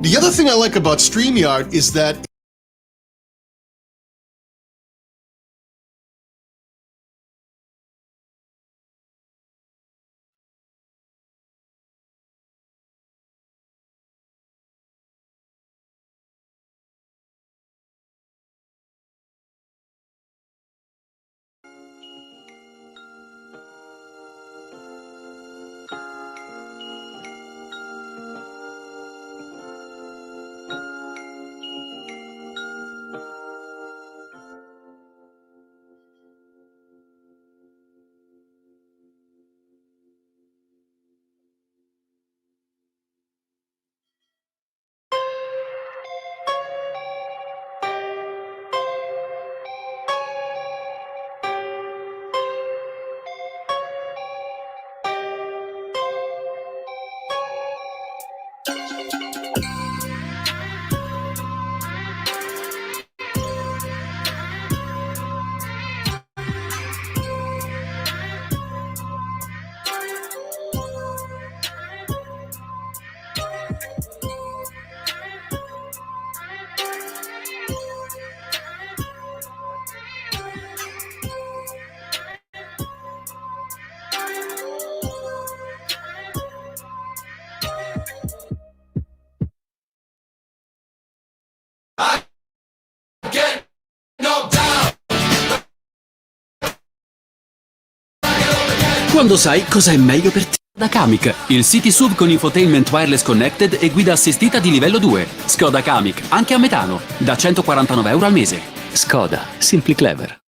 The other thing I like about StreamYard is that Quando sai cosa è meglio per te. Da Kamiq, il City SUV con infotainment wireless connected e guida assistita di livello 2. Skoda Kamiq, anche a metano, da 149 euro al mese. Skoda, simply clever.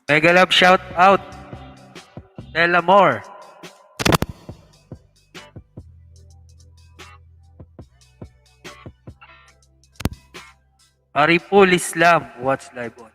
Mega love shout out. Tell more. Ariful Islam. Watch live on.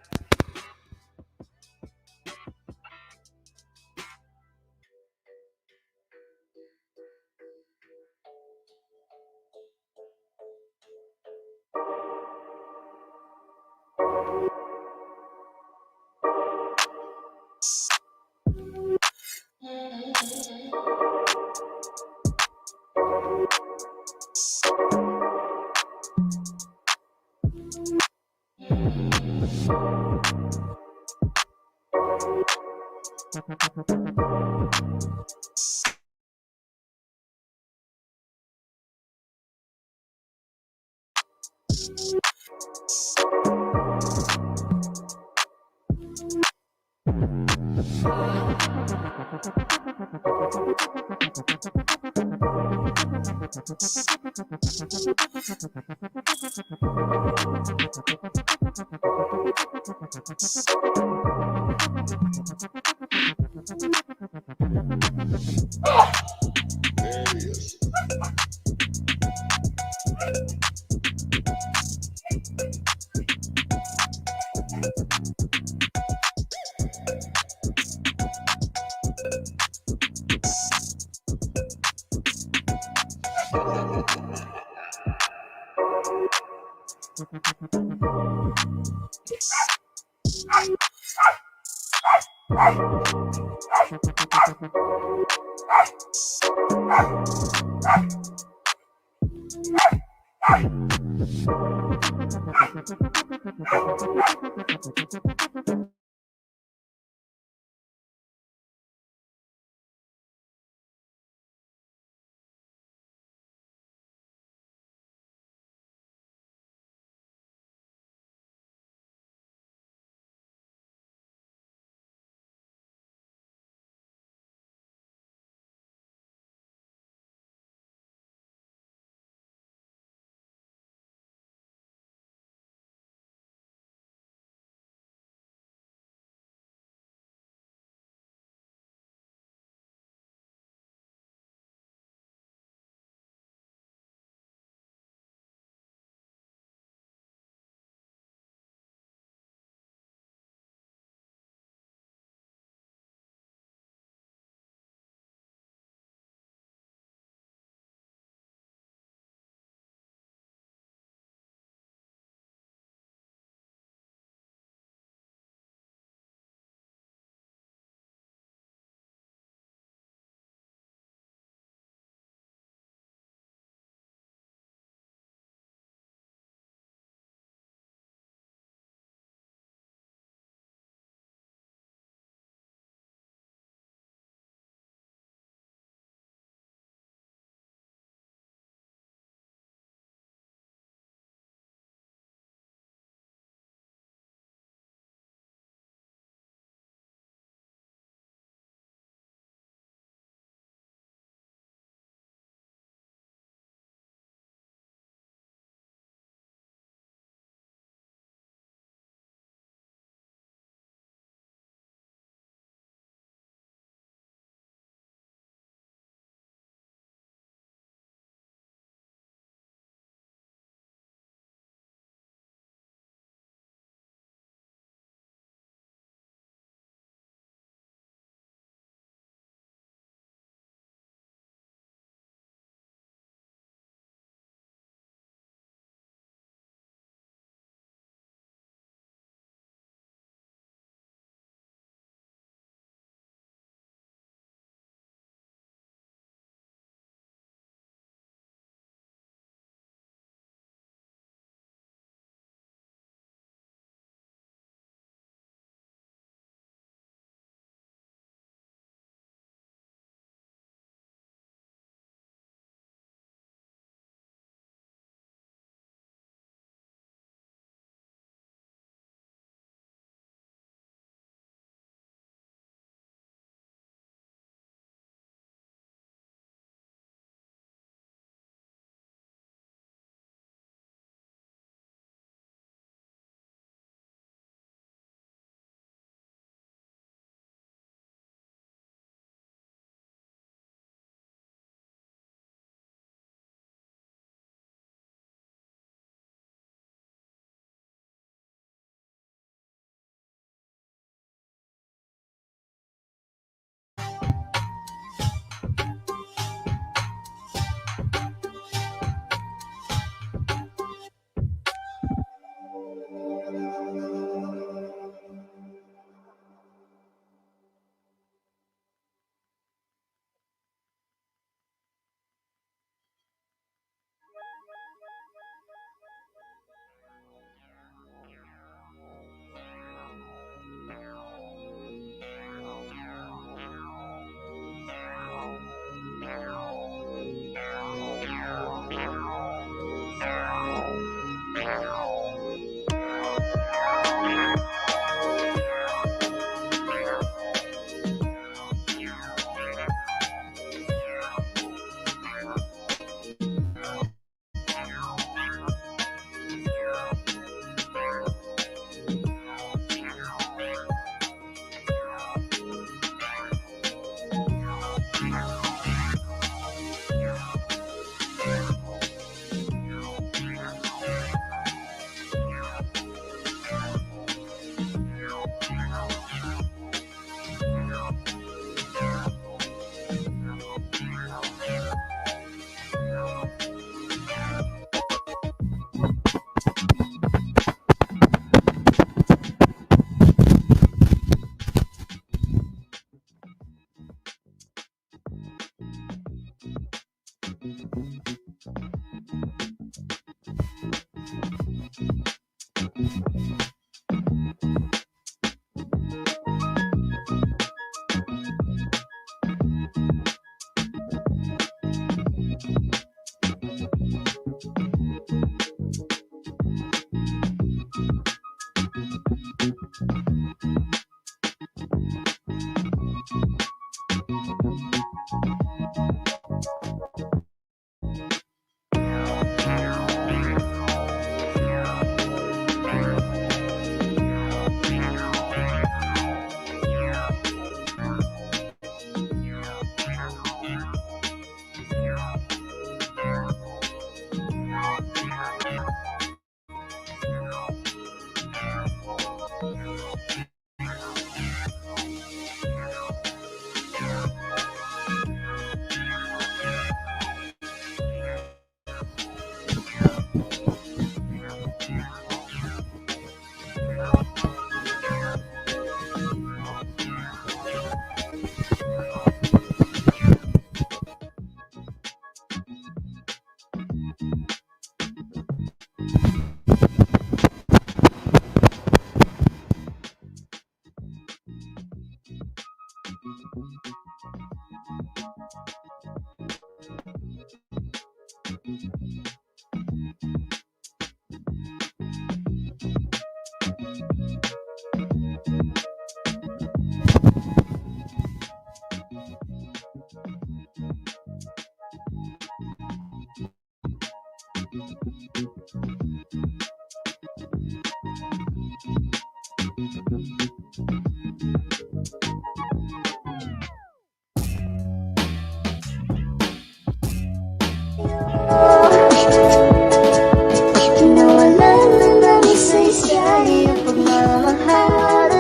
Nawalan na ng saysay ang pagmamahal.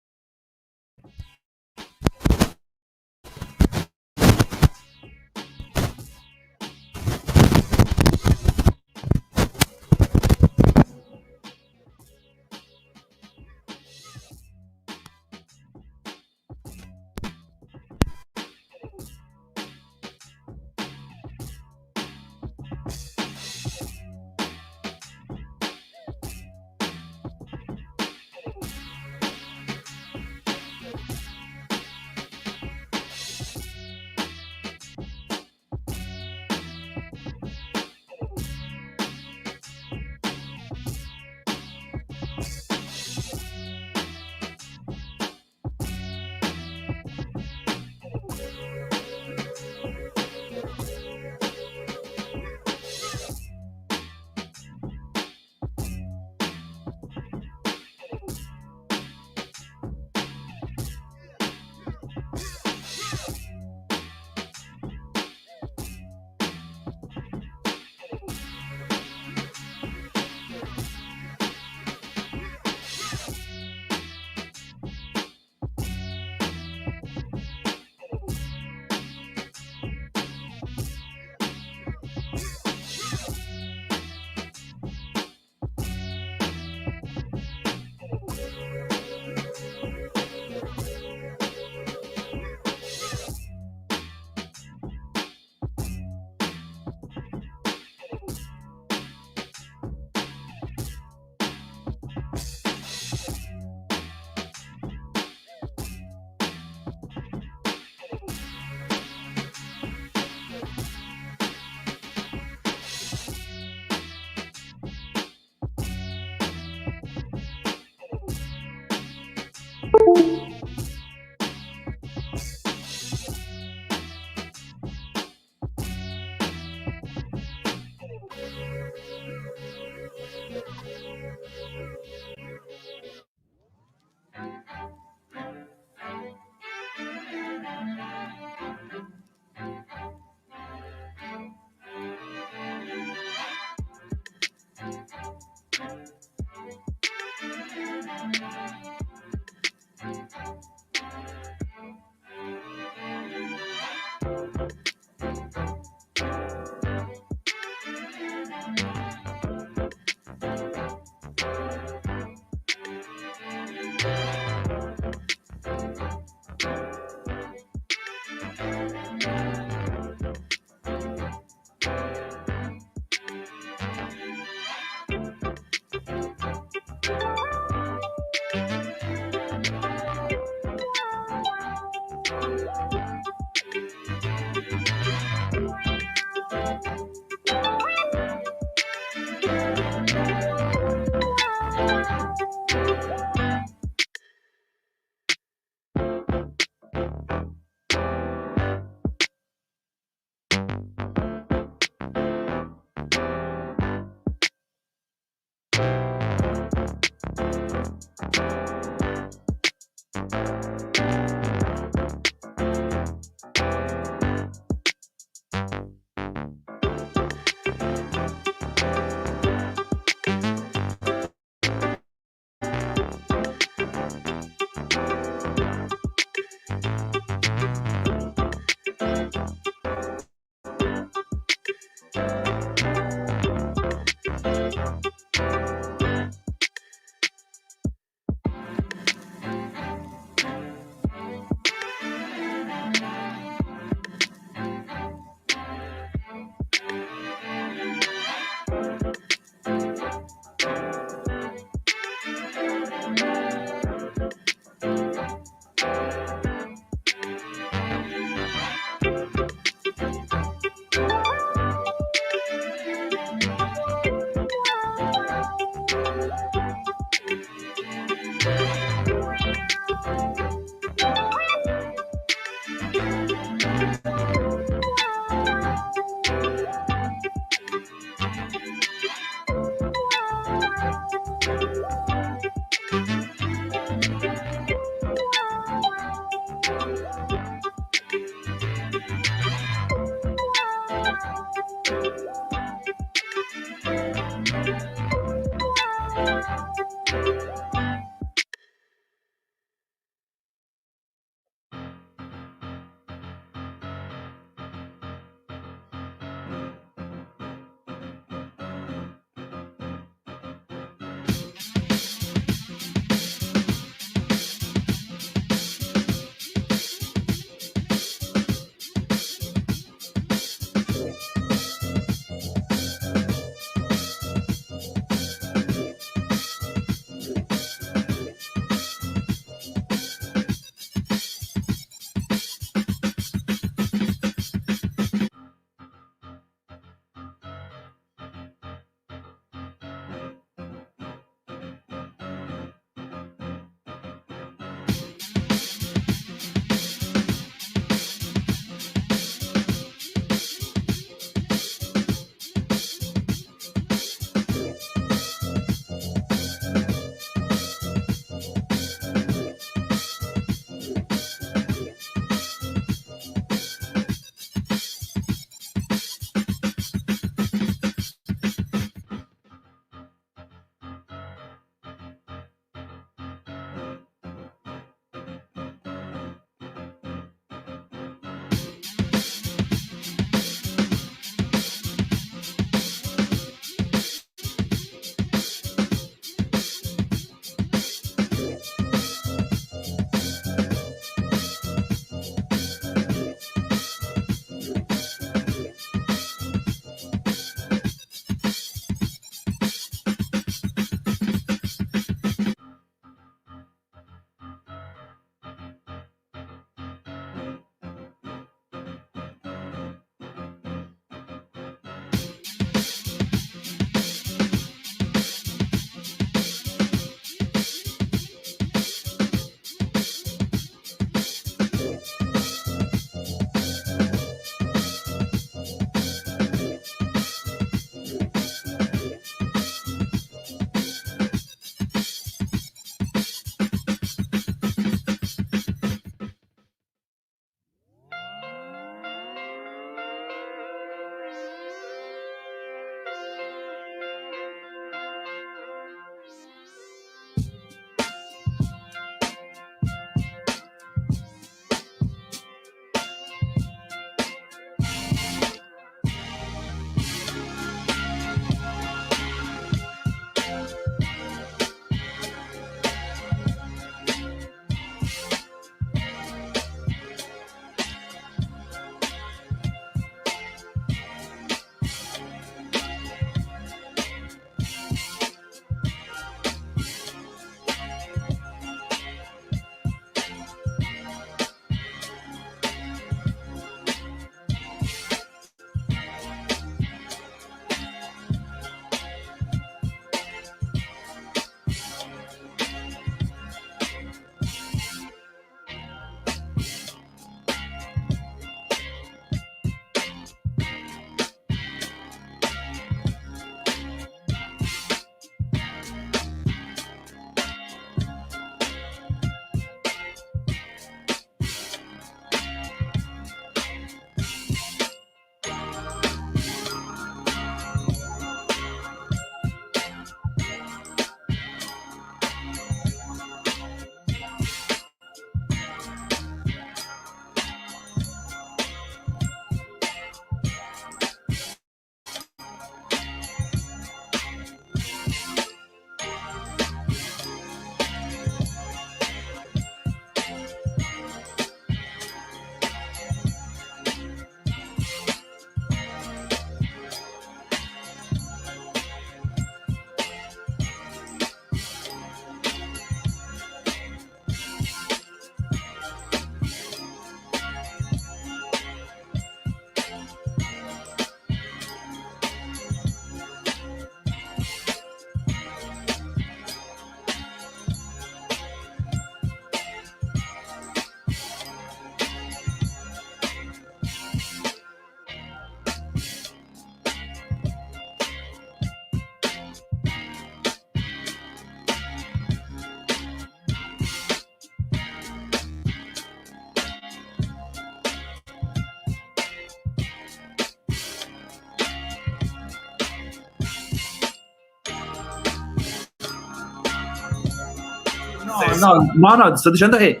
No, sto dicendo che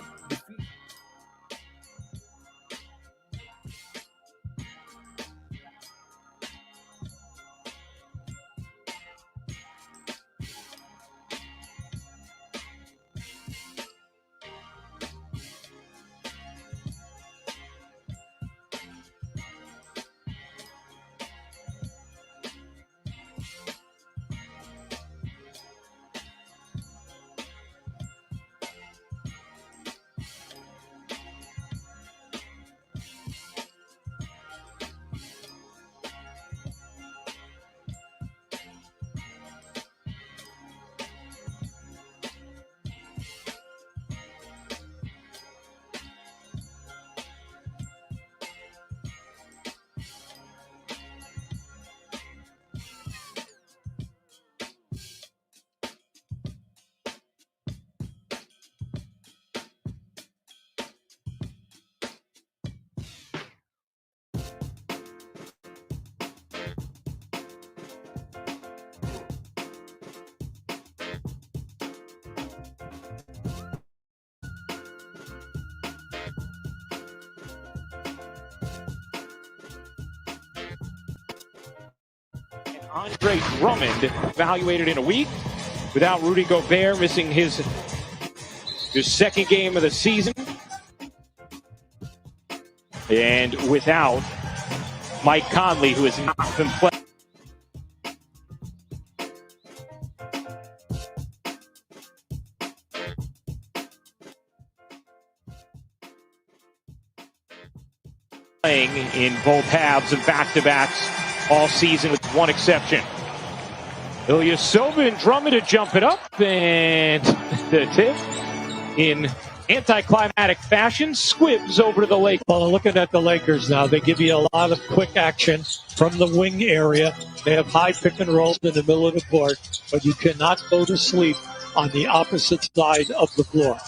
Andre Drummond evaluated in a week without Rudy Gobert missing his second game of the season, and without Mike Conley, who has not been playing in both halves of back-to-backs all season, with one exception. Ilyasova and Drummond to jump it up, and the tip in anticlimactic fashion squibs over to the Lakers. Well, looking at the Lakers now, they give you a lot of quick action from the wing area. They have high pick and rolls in the middle of the court, but you cannot go to sleep on the opposite side of the floor.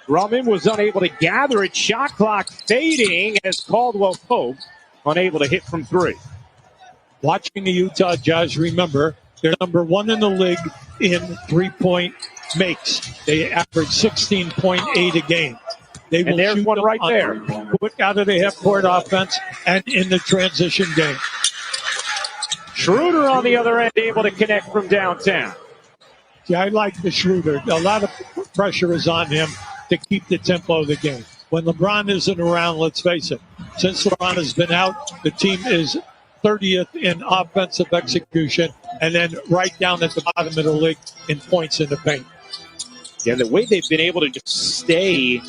Drummond was unable to gather it. Shot clock fading as Caldwell Pope unable to hit from three. Watching the Utah Jazz, remember, they're number one in the league in three-point makes. They average 16.8 a game. They will And there's shoot one right there. Quick out of the half-court offense and in the transition game. Schroeder on the other end, able to connect from downtown. Yeah, I like the Schroeder. A lot of pressure is on him to keep the tempo of the game. When LeBron isn't around, let's face it, since LeBron has been out, the team is 30th in offensive execution and then right down at the bottom of the league in points in the paint. Yeah, the way they've been able to just stay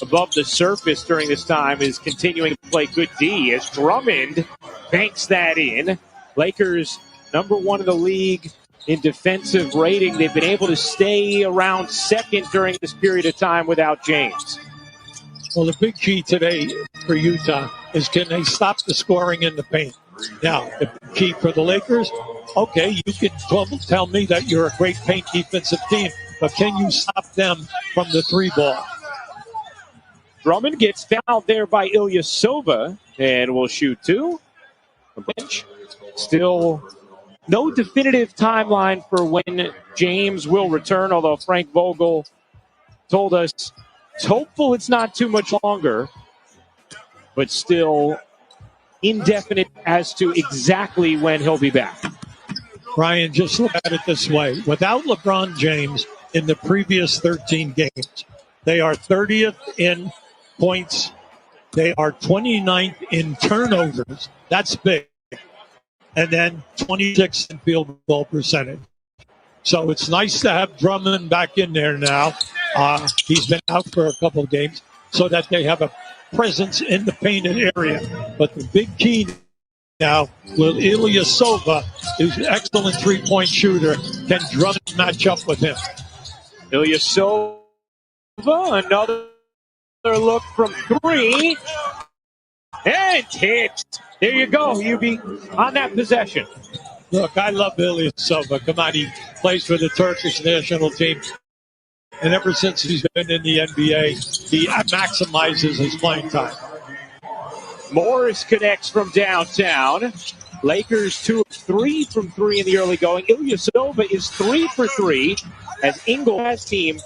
above the surface during this time is continuing to play good D as Drummond banks that in. Lakers number one in the league in defensive rating. They've been able to stay around second during this period of time without James. Well, the big key today for Utah is, can they stop the scoring in the paint? Now, the key for the Lakers, okay, you can tell me that you're a great paint defensive team, but can you stop them from the three ball? Drummond gets fouled there by Ilyasova and will shoot two. The bench. Still no definitive timeline for when James will return, although Frank Vogel told us it's hopeful it's not too much longer, but still indefinite as to exactly when he'll be back. Ryan, just look at it this way. Without LeBron James in the previous 13 games, they are 30th in points. They are 29th in turnovers. That's big. And then 26th in field goal percentage. So it's nice to have Drummond back in there now. He's been out for a couple of games so that they have a presence in the painted area. But the big key now with Ilyasova, who's an excellent three-point shooter, can Drummond match up with him? Ilyasova, another look from three. And hit. There you go, UB, on that possession. Look, I love Ilyasova. Come on, he plays for the Turkish national team. And ever since he's been in the NBA, he maximizes his playing time. Morris connects from downtown. Lakers 2 of 3 from three in the early going. Ilyasova is 3 for 3 as Ingle's team,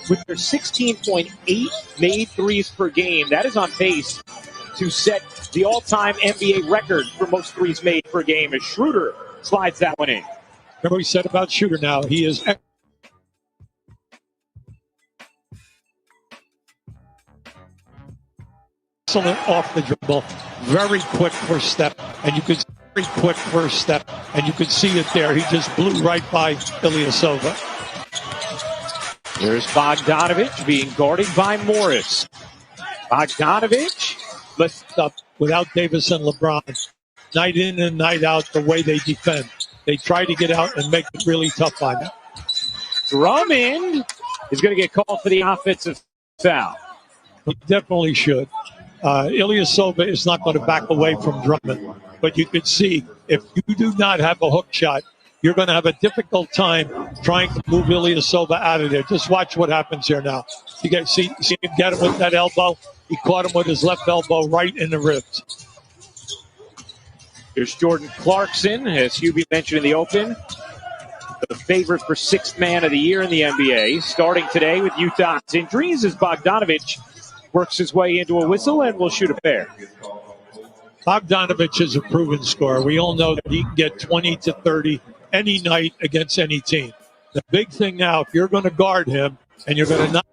with their 16.8 made threes per game, that is on pace to set the all-time NBA record for most threes made per game as Schroeder slides that one in. Remember we said about Shooter now. He is excellent off the dribble. Very quick first step. And you could see it there. He just blew right by Ilyasova. There's Bogdanovich being guarded by Morris. Bogdanovich Lift up without Davis and LeBron. Night in and night out, the way they defend. They try to get out and make it really tough on them. Drummond is going to get called for the offensive foul. He definitely should. Ilyasova is not going to back away from Drummond. But you can see, if you do not have a hook shot, you're going to have a difficult time trying to move Ilyasova out of there. Just watch what happens here now. You see him get him with that elbow. He caught him with his left elbow right in the ribs. Here's Jordan Clarkson, as Hubie mentioned in the open, the favorite for sixth man of the year in the NBA. Starting today with Utah's injuries as Bogdanovich works his way into a whistle and will shoot a pair. Bogdanovich is a proven scorer. We all know that he can get 20 to 30 any night against any team. The big thing now, if you're going to guard him and you're going to not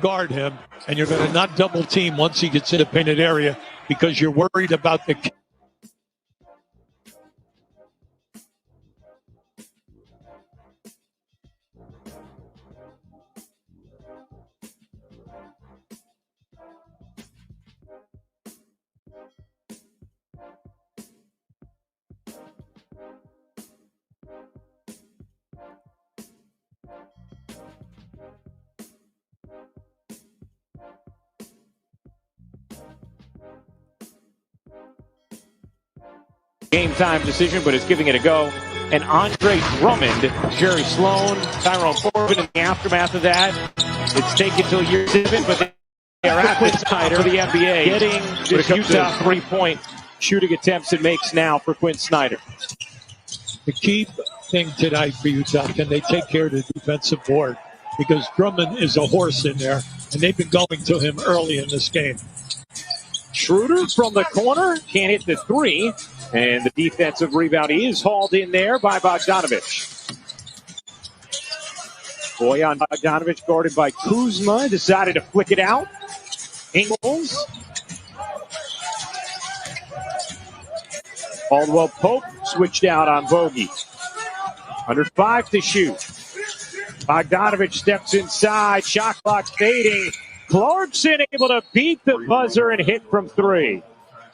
guard him and you're going to not double team once he gets in a painted area because you're worried about the Game time decision, but is giving it a go. And Andre Drummond, Jerry Sloan, Tyrone Corbin in the aftermath of that. It's taken till year 7, but they are at this time for the NBA. Getting this Utah three-point shooting attempts it makes now for Quinn Snyder. The key thing tonight for Utah, can they take care of the defensive board? Because Drummond is a horse in there, and they've been going to him early in this game. Schroeder from the corner, can't hit the three. And the defensive rebound is hauled in there by Bogdanovich. Boyan Bogdanovich guarded by Kuzma, decided to flick it out. Ingles. Caldwell Pope switched out on Bogey. Under 5 to shoot. Bogdanovich steps inside, shot clock fading. Clarkson able to beat the buzzer and hit from 3.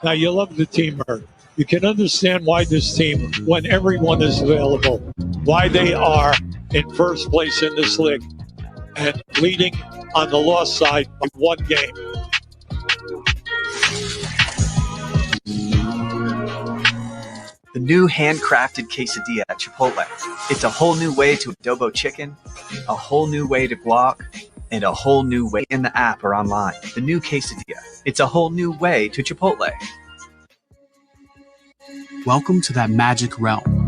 Now you love the teamwork. You can understand why this team, when everyone is available, why they are in first place in this league and leading on the loss side by 1 game. The new handcrafted quesadilla at Chipotle. It's a whole new way to adobo chicken, a whole new way to guac, and a whole new way in the app or online. The new quesadilla. It's a whole new way to Chipotle. Welcome to that magic realm.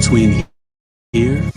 between here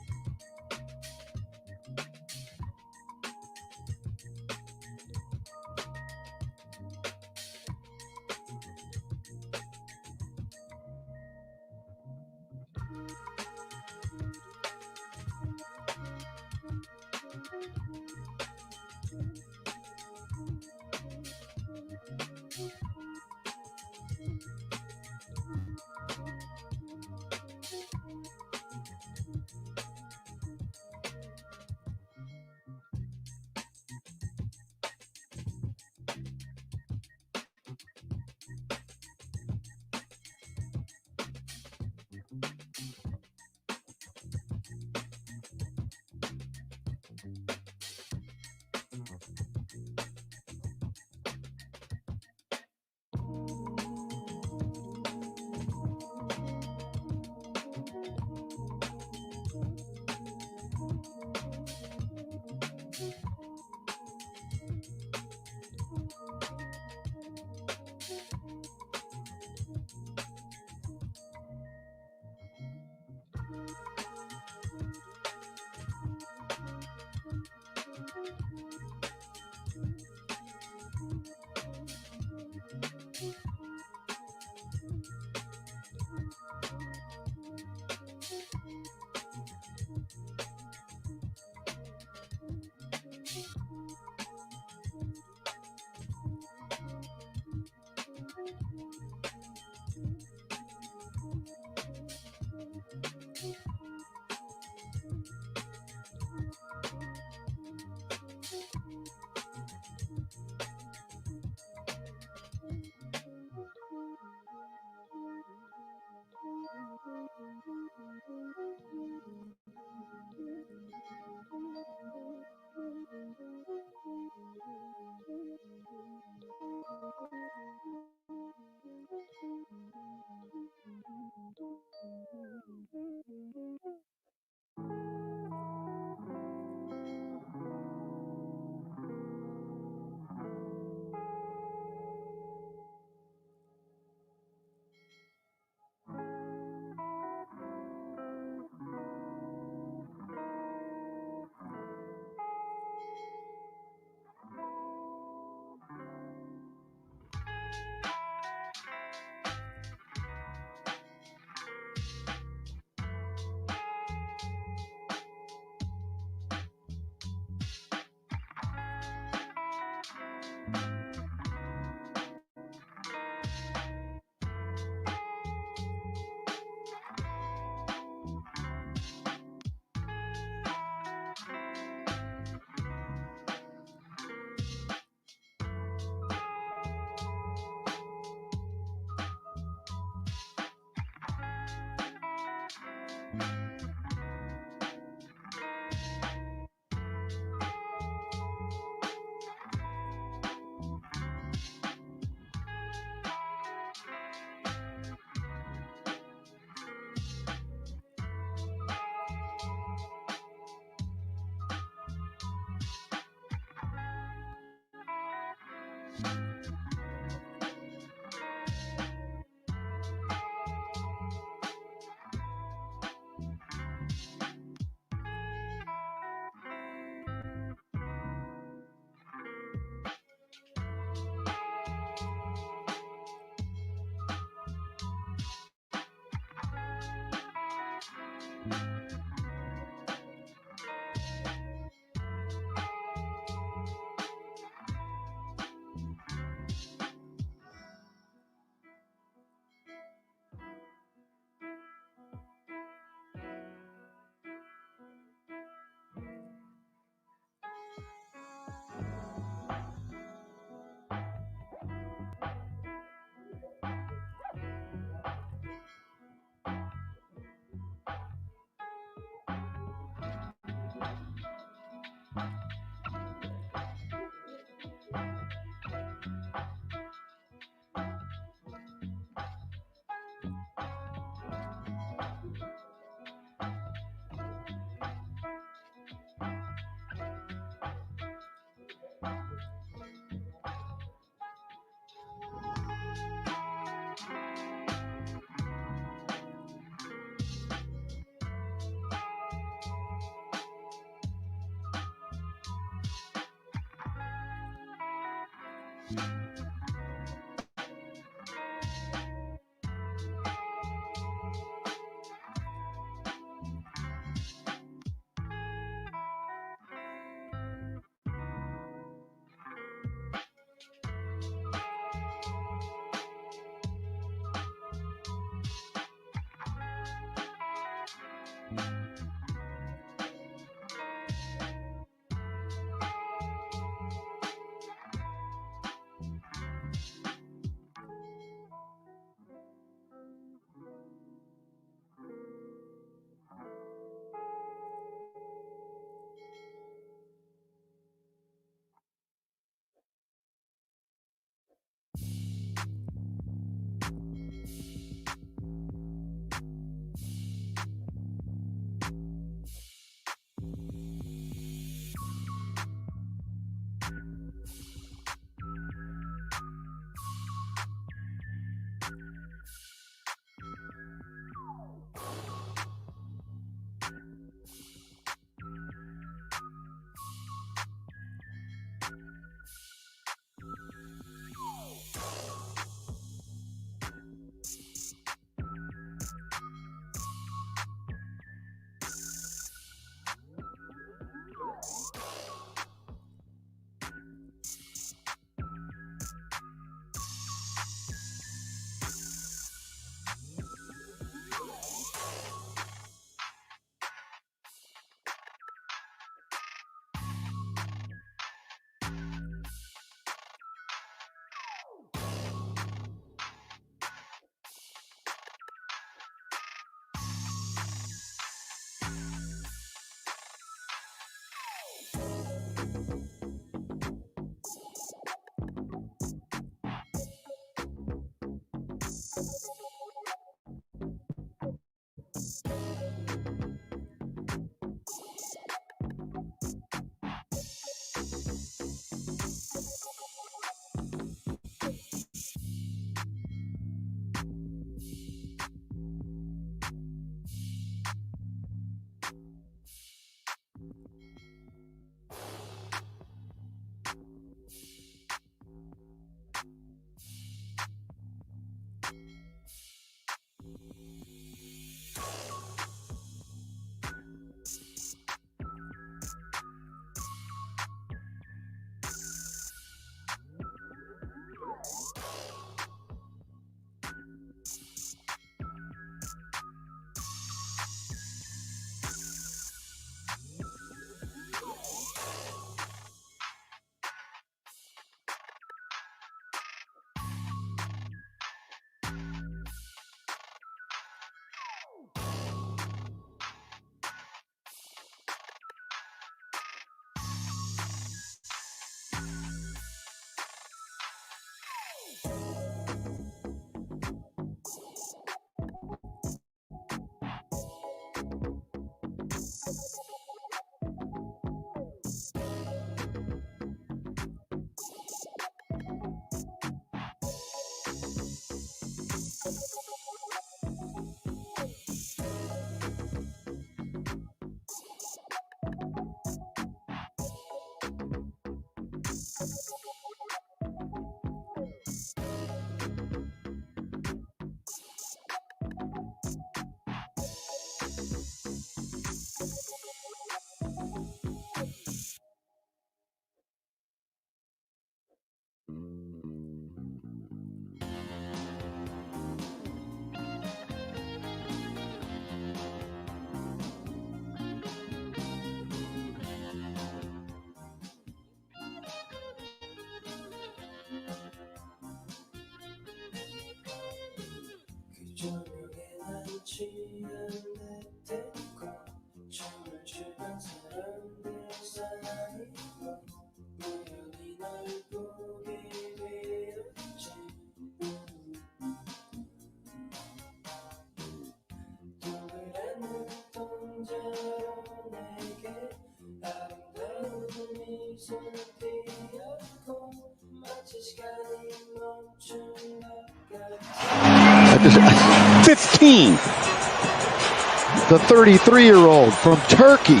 The 33-year-old from Turkey,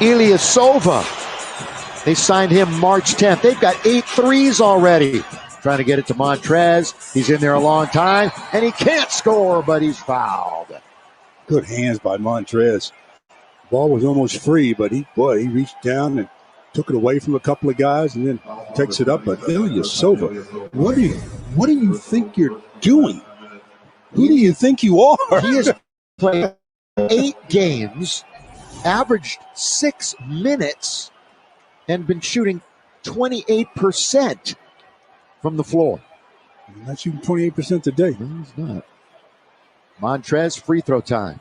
Ilyasova. They signed him March 10th. They've got 8 threes already. Trying to get it to Montrez. He's in there a long time, and he can't score, but he's fouled. Good hands by Montrez. Ball was almost free, but he reached down and took it away from a couple of guys and then takes it up. But Ilyasova, what do you think you're doing? Who do you think you are? He has played 8 games, averaged 6 minutes, and been shooting 28% from the floor. He's not shooting 28% today. No, he's not. Montrez, free throw time.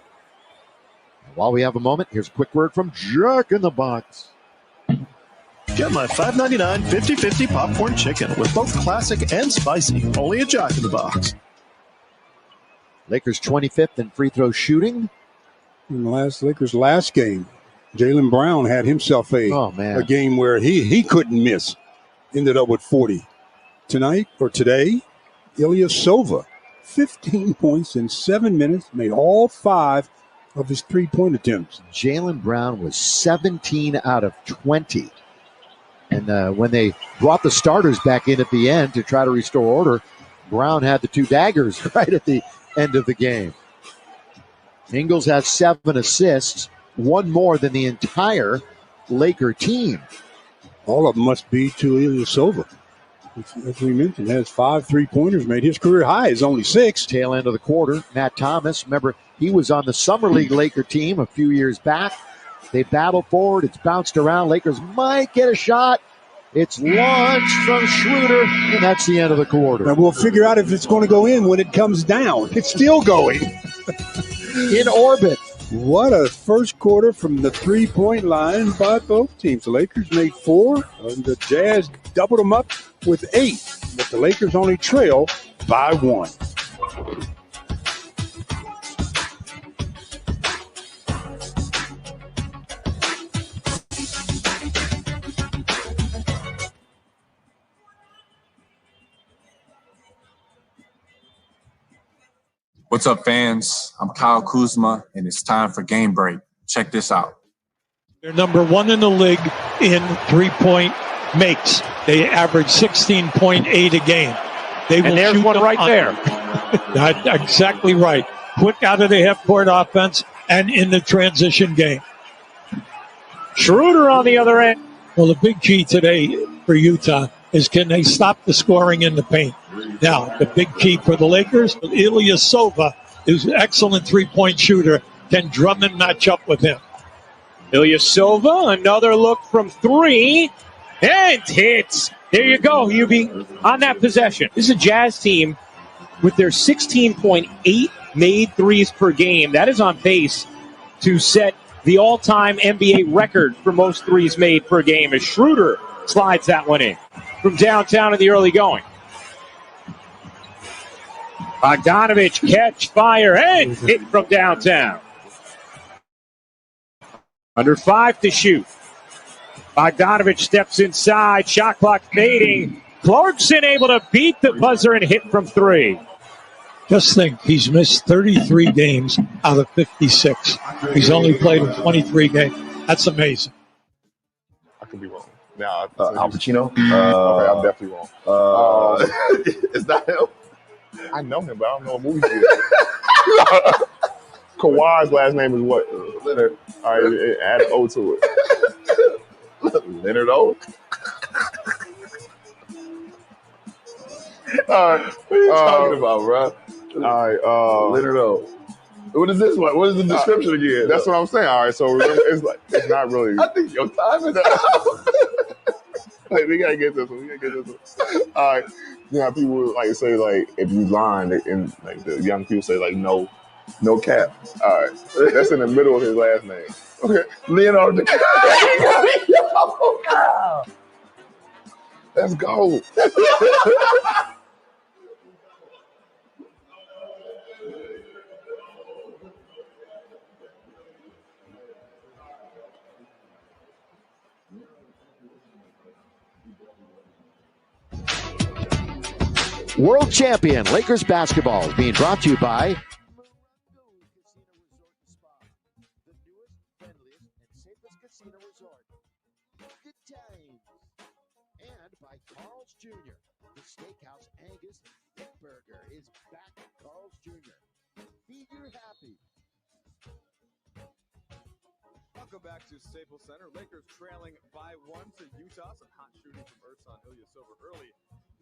While we have a moment, here's a quick word from Jack in the Box. Get my $5.99 50-50 popcorn chicken with both classic and spicy. Only a Jack in the Box. Lakers 25th in free throw shooting. In the Lakers' last game, Jaylen Brown had himself a game where he couldn't miss. Ended up with 40. Tonight or today, Ilyasova, 15 points in 7 minutes, made all 5 of his 3-point attempts. Jaylen Brown was 17 out of 20. And when they brought the starters back in at the end to try to restore order, Brown had the 2 daggers right at the end of the game. Ingles has 7 assists, 1 more than the entire Laker team. All of them must be to Ilyasova. As we mentioned, has 5 3-pointers made. His career high is only 6. Tail end of the quarter, Matt Thomas. Remember, he was on the Summer League Laker team a few years back. They battle forward. It's bounced around. Lakers might get a shot. It's launched from Schroeder, and that's the end of the quarter. And we'll figure out if it's going to go in when it comes down. It's still going. In orbit. What a first quarter from the 3-point line by both teams. The Lakers made 4, and the Jazz doubled them up with 8. But the Lakers only trail by 1. What's up, fans? I'm Kyle Kuzma, and it's time for Game Break. Check this out. They're number 1 in the league in 3-point makes. They average 16.8 a game. And there's one right there. That's exactly right. Quick out of the half-court offense and in the transition game. Schroeder on the other end. Well, the big key today for Utah is can they stop the scoring in the paint? Now, the big key for the Lakers, Ilyasova, who's an excellent 3-point shooter, can Drummond match up with him? Ilyasova, another look from 3, and hits. There you go, UB, on that possession. This is a Jazz team with their 16.8 made threes per game. That is on pace to set the all-time NBA record for most threes made per game as Schroeder slides that one in from downtown in the early going. Bogdanovich catch, fire, and hit from downtown. Under 5 to shoot. Bogdanovich steps inside, shot clock fading. Clarkson able to beat the buzzer and hit from 3. Just think, he's missed 33 games out of 56. He's only played in 23 games. That's amazing. I could be wrong. Now, Al Pacino? Okay, I'm definitely wrong. Is that him? I know him, but I don't know what movie he is. Kawhi's last name is what? Leonard. All right, add an O to it. Leonard O? All right. What are you talking about, bro? All right. Leonard O. What is this one? What is the description again? That's what I'm saying. All right, so remember, it's not really. I think your time is up. Wait, we gotta get this one. All right. Yeah, people like say like if you lying, and like the young people say like no cap. All right, that's in the middle of his last name. Okay, Leonardo DiCaprio. Let's go. World champion Lakers basketball is being brought to you by Casino Resort. Good times. And by Carl's Jr. The Steakhouse Angus Thick Burger is back at Carl's Jr. Feed your happy. Welcome back to Staples Center. Lakers trailing by 1 to Utah. Some hot shooting from Ersan Ilyasova early.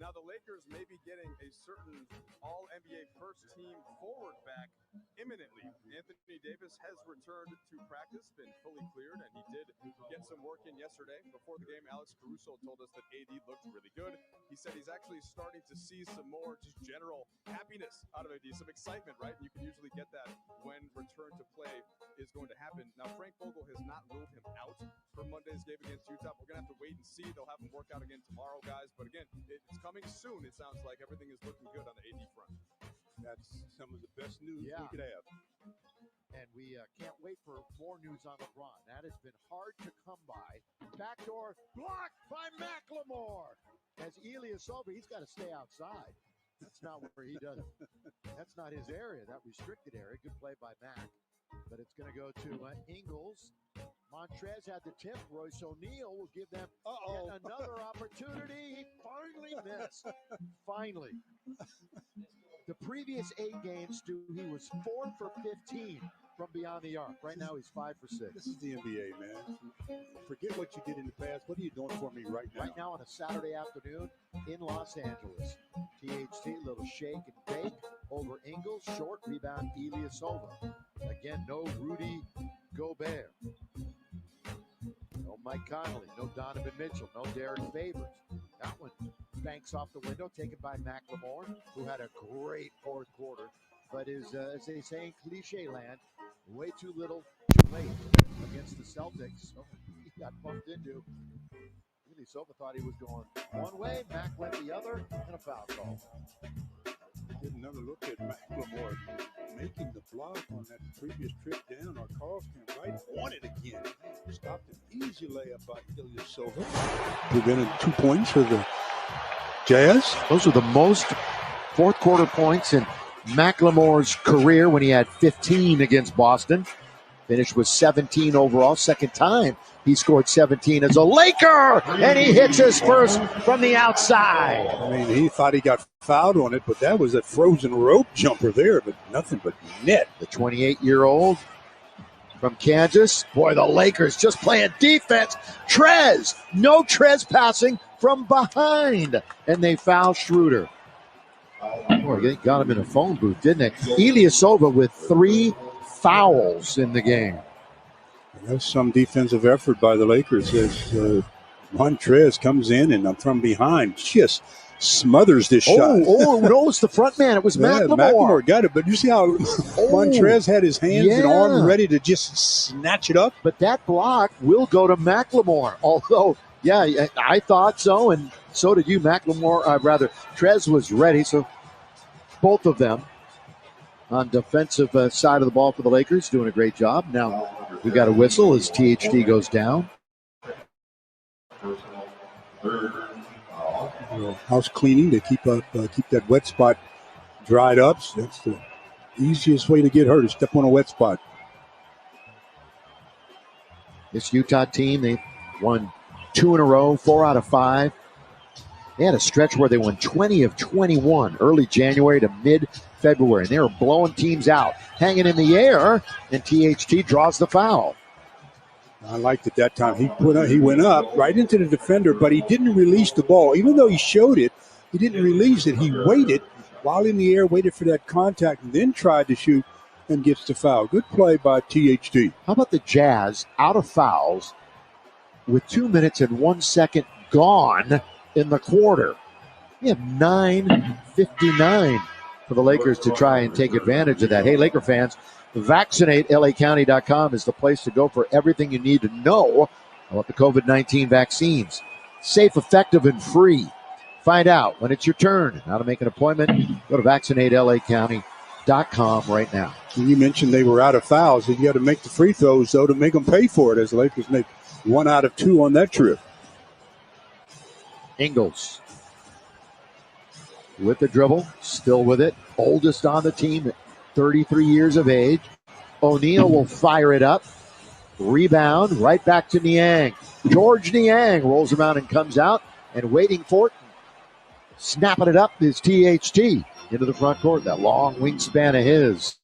Now the Lakers may be getting a certain All-NBA first-team forward back imminently. Anthony Davis has returned to practice, been fully cleared, and he did get some work in yesterday. Before the game, Alex Caruso told us that AD looked really good. He said he's actually starting to see some more just general happiness out of AD, some excitement, right? And you can usually get that when return to play is going to happen. Now, Frank Vogel has not ruled him out for Monday's game against Utah. We're going to have to wait and see. They'll have him work out again tomorrow, guys. But again, it's coming soon. It sounds like everything is looking good on the AD front. That's some of the best news we could have. And we can't wait for more news on LeBron. That has been hard to come by. Backdoor blocked by McLemore. As Ilyasova, he's got to stay outside. That's not where he does it. That's not his area, that restricted area. Good play by Mac. But it's going to go to Ingles. Montrez had the tip. Royce O'Neal will give them yet another opportunity. He finally missed. Finally. The previous 8 games, Stu, he was 4 for 15 from beyond the arc. Right now, he's 5 for 6. This is the NBA, man. Forget what you did in the past. What are you doing for me right now? Right now on a Saturday afternoon in Los Angeles. THT, little shake and bake over Ingles. Short rebound, Ilyasova. Again, no Rudy Gobert. No Mike Conley. No Donovan Mitchell. No Derek Favors. That one banks off the window, taken by McLemore, who had a great fourth quarter, but is, as they say in cliche land, way too little, too late against the Celtics. So he got bumped into. Ilyasova thought he was going one way, Mac went the other, and a foul call. Get another look at McLemore making the block on that previous trip down. Our Carl's came right on it again. Stopped an easy layup by Ilyasova. Prevented 2 points for the Jazz. Those are the most fourth quarter points in McLemore's career when he had 15 against Boston. Finished with 17 overall. Second time he scored 17 as a Laker, and he hits his first from the outside. I mean, he thought he got fouled on it, but that was a frozen rope jumper there, but nothing but net. The 28-year-old from Kansas. Boy, the Lakers just playing defense. Trez, no trespassing from behind, and they foul Schroeder. Boy, they got him in a phone booth, didn't they? Ilyasova with 3 fouls in the game. That's some defensive effort by the Lakers as Montrez comes in and from behind just smothers this shot. No, it's the front man. It was McLemore. McLemore got it, but you see how Montrez had his hands and arms ready to just snatch it up? But that block will go to McLemore, although, yeah, I thought so, and so did you. Trez was ready, so both of them on defensive side of the ball for the Lakers doing a great job. Now we've got a whistle as THT goes down. House cleaning to keep that wet spot dried up. That's the easiest way to get hurt, is step on a wet spot. This Utah team, they won 2 in a row, 4 out of 5. They had a stretch where they won 20 of 21 early January to mid-February, and they were blowing teams out, hanging in the air, and THT draws the foul. I liked it that time. He went up right into the defender, but he didn't release the ball. Even though he showed it, he didn't release it. He waited while in the air, waited for that contact, and then tried to shoot and gets the foul. Good play by THT. How about the Jazz out of fouls with 2 minutes and 1 second gone in the quarter? We have 9:59 for the Lakers to try and take advantage of that. Hey, Laker fans, vaccinatelacounty.com is the place to go for everything you need to know about the COVID-19 vaccines. Safe, effective, and free. Find out when it's your turn. How to make an appointment, go to vaccinatelacounty.com right now. You mentioned they were out of fouls. You got to make the free throws, though, to make them pay for it, as the Lakers make 1 out of 2 on that trip. Ingles with the dribble, still with it. Oldest on the team at 33 years of age. O'Neal will fire it up. Rebound, right back to Niang. George Niang rolls him out and comes out, and waiting for it, snapping it up is THT into the front court. That long wingspan of his.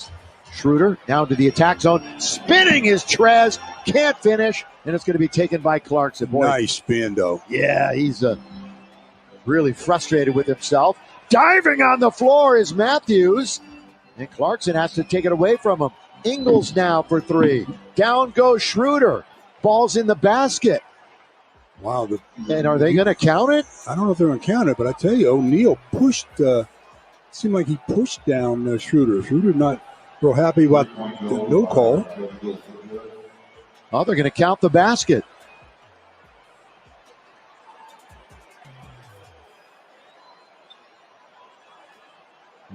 Schroeder down to the attack zone. Spinning is Trez. Can't finish, and it's going to be taken by Clarkson. Boy, nice spin, though. Yeah, he's really frustrated with himself. Diving on the floor is Matthews, and Clarkson has to take it away from him. Ingles now for 3. Down goes Schroeder. Ball's in the basket. Wow. And are they going to count it? I don't know if they're going to count it, but I tell you, O'Neal pushed, seemed like he pushed down Schroeder. Schroeder not real happy about the no call. Oh, they're going to count the basket.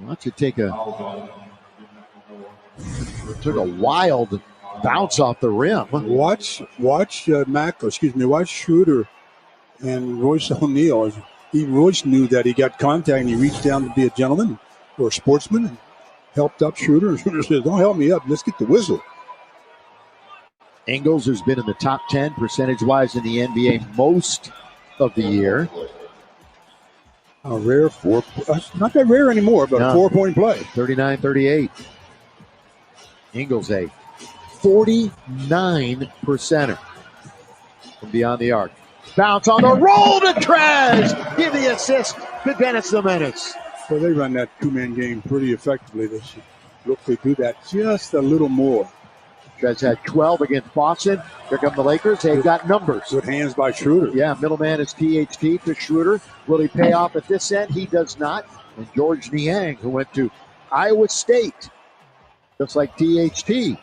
Watch it take took a wild bounce off the rim. Watch Schroeder and Royce O'Neal. Royce knew that he got contact and he reached down to be a gentleman or a sportsman and helped up Schroeder. And Schroeder says, "Don't help me up. Let's get the whistle." Ingles, who's been in the top 10 percentage-wise in the NBA most of the year. A rare not that rare anymore, but a 4-point play. 39-38. Ingles, a 49%er from beyond the arc. Bounce on the roll to Trez. Give the assist to Dennis Jimenez. So they run that two-man game pretty effectively. They should look to do that just a little more. Trez had 12 against Boston. Here come the Lakers. They've got numbers. Good hands by Schroeder. Yeah, middleman is THT to Schroeder. Will he pay off at this end? He does not. And George Niang, who went to Iowa State, just like THT.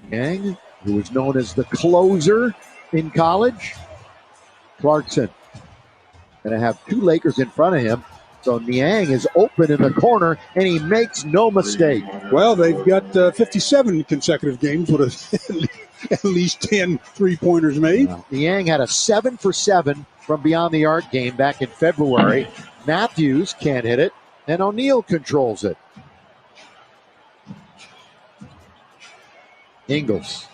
Niang, who was known as the closer in college. Clarkson going to have 2 Lakers in front of him. So Niang is open in the corner, and he makes no mistake. Well, they've got 57 consecutive games with at least 10 three-pointers made. Niang had a 7 for 7 from beyond the arc game back in February. Matthews can't hit it, and O'Neal controls it. Ingles.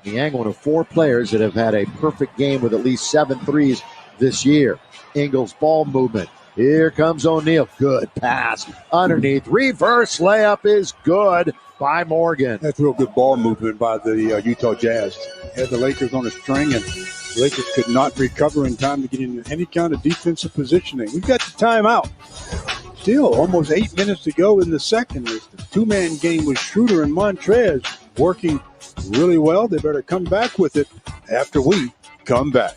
Niang, one of 4 players that have had a perfect game with at least 7 threes this year. Ingles, ball movement. Here comes O'Neal. Good pass. Underneath. Reverse layup is good by Morgan. That's real good ball movement by the Utah Jazz. Had the Lakers on a string, and the Lakers could not recover in time to get into any kind of defensive positioning. We've got the timeout. Still almost 8 minutes to go in the second. It's the 2-man game with Schroeder and Montrez working really well. They better come back with it after we come back.